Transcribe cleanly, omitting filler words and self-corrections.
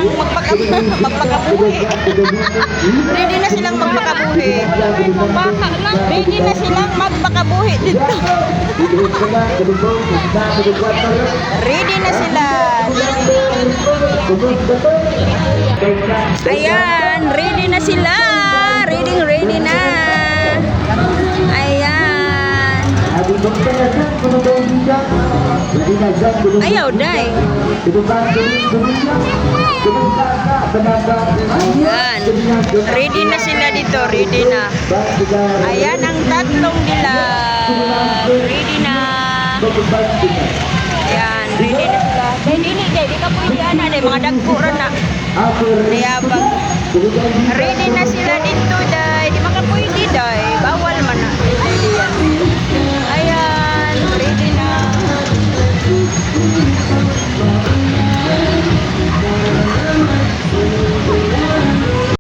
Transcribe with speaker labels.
Speaker 1: silang magpakabuhi. Ready na silang magpakabuhi. Ready na silang magpakabuhi dito. Ready na sila. Ayan, ready na sila. Ready na. Ayan. Ayaw, day. Ayan. Ready na sila dito. Ready na. Ayan ang tatlong nila. Ready na. Ayan. Ready na sila. Di ka pwede ana. Mga dagko rin na. Ready na sila dito, day.